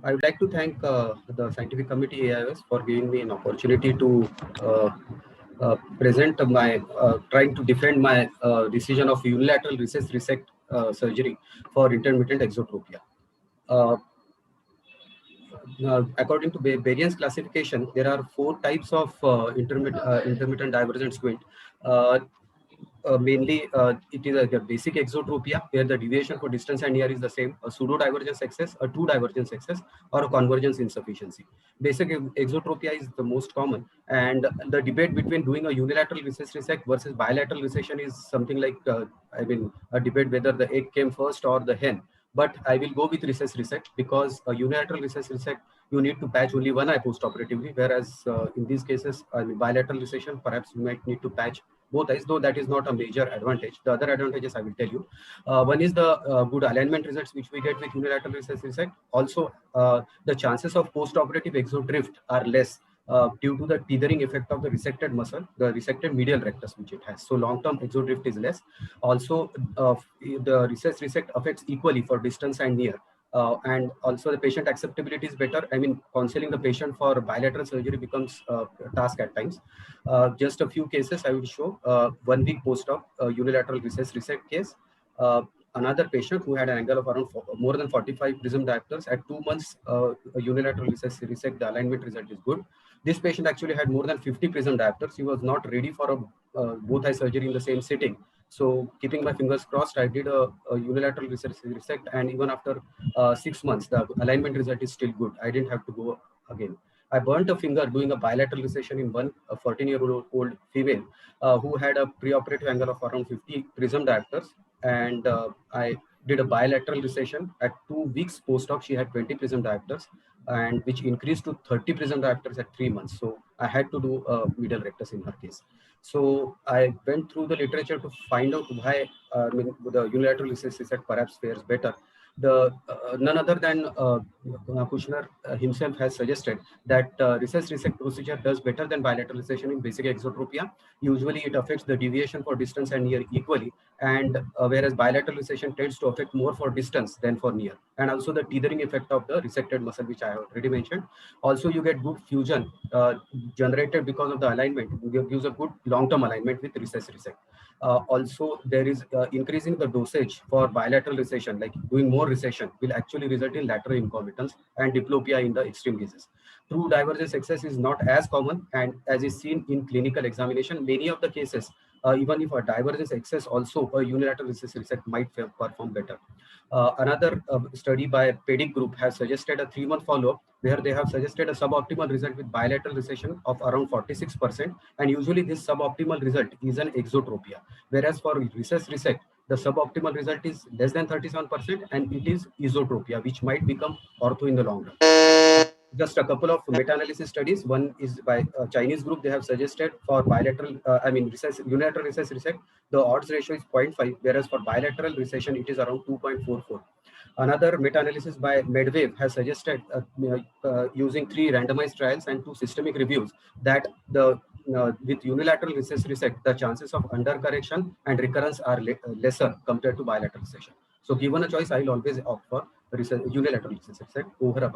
I would like to thank the scientific committee AIOS for giving me an opportunity to present my trying to defend my decision of unilateral recess resect surgery for intermittent exotropia. Uh, According to Bayesian's classification, there are 4 types of intermittent divergent squint. Uh, Mainly, it is a basic exotropia where the deviation for distance and near is the same, a pseudo divergence excess, a true divergence excess, or a convergence insufficiency. Basic exotropia is the most common, and the debate between doing a unilateral recess resect versus bilateral resection is something like, a debate whether the egg came first or the hen. But I will go with recess resect because a unilateral recess resect, you need to patch only one eye post-operatively, whereas in these cases, bilateral resection, perhaps you might need to patch both eyes, though that is not a major advantage. The other advantages I will tell you. One is the good alignment results which we get with unilateral recess resect. Also, the chances of post-operative exodrift are less due to the tethering effect of the resected muscle, the resected medial rectus which it has. So long-term exodrift is less. Also, the recess resect affects equally for distance and near. And also the patient acceptability is better. I mean, counseling the patient for bilateral surgery becomes a task at times. Just a few cases I will show. 1 week post-op unilateral recess resect case. Another patient who had an angle of around more than 45 prism diopters at 2 months, a unilateral recess resect, the alignment result is good. This patient actually had more than 50 prism diopters. He was not ready for a both eye surgery in the same sitting. So keeping my fingers crossed, I did a unilateral recess resect, and even after 6 months, the alignment result is still good. I didn't have to go again. I burnt a finger doing a bilateral resection in one 14-year-old female who had a preoperative angle of around 50 prism diopters, and I did a bilateral resection at 2 weeks post-op. She had 20 prism diopters, and which increased to 30 prism diopters at 3 months. So I had to do a medial rectus in her case. So I went through the literature to find out why the unilateral recess resect perhaps fares better. The none other than Kushner himself has suggested that recess resect procedure does better than bilateral resection in basic exotropia. Usually it affects the deviation for distance and near equally, and whereas bilateral resection tends to affect more for distance than for near, and also the tethering effect of the resected muscle, which I have already mentioned. Also, you get good fusion generated because of the alignment. It gives a good long-term alignment with recess resect. Also, there is increasing the dosage for bilateral resection, like doing more resection will actually result in lateral incompetence and diplopia in the extreme cases. True divergence excess is not as common, and as is seen in clinical examination, many of the cases, even if a divergence excess, also a unilateral recess resect might perform better. Another study by Pedic group has suggested a 3-month follow-up where they have suggested a suboptimal result with bilateral resection of around 46%, and usually this suboptimal result is an exotropia, whereas for recess resect, the suboptimal result is less than 37%, and it is esotropia, which might become ortho in the long run. Just a couple of meta-analysis studies. One is by a Chinese group. They have suggested for bilateral, unilateral recess resect, the odds ratio is 0.5, whereas for bilateral recession, it is around 2.44. Another meta-analysis by Medwave has suggested, using 3 randomized trials and 2 systemic reviews, that with unilateral recess resect, the chances of undercorrection and recurrence are lesser compared to bilateral recession. So given a choice, I will always opt for unilateral recess resect over a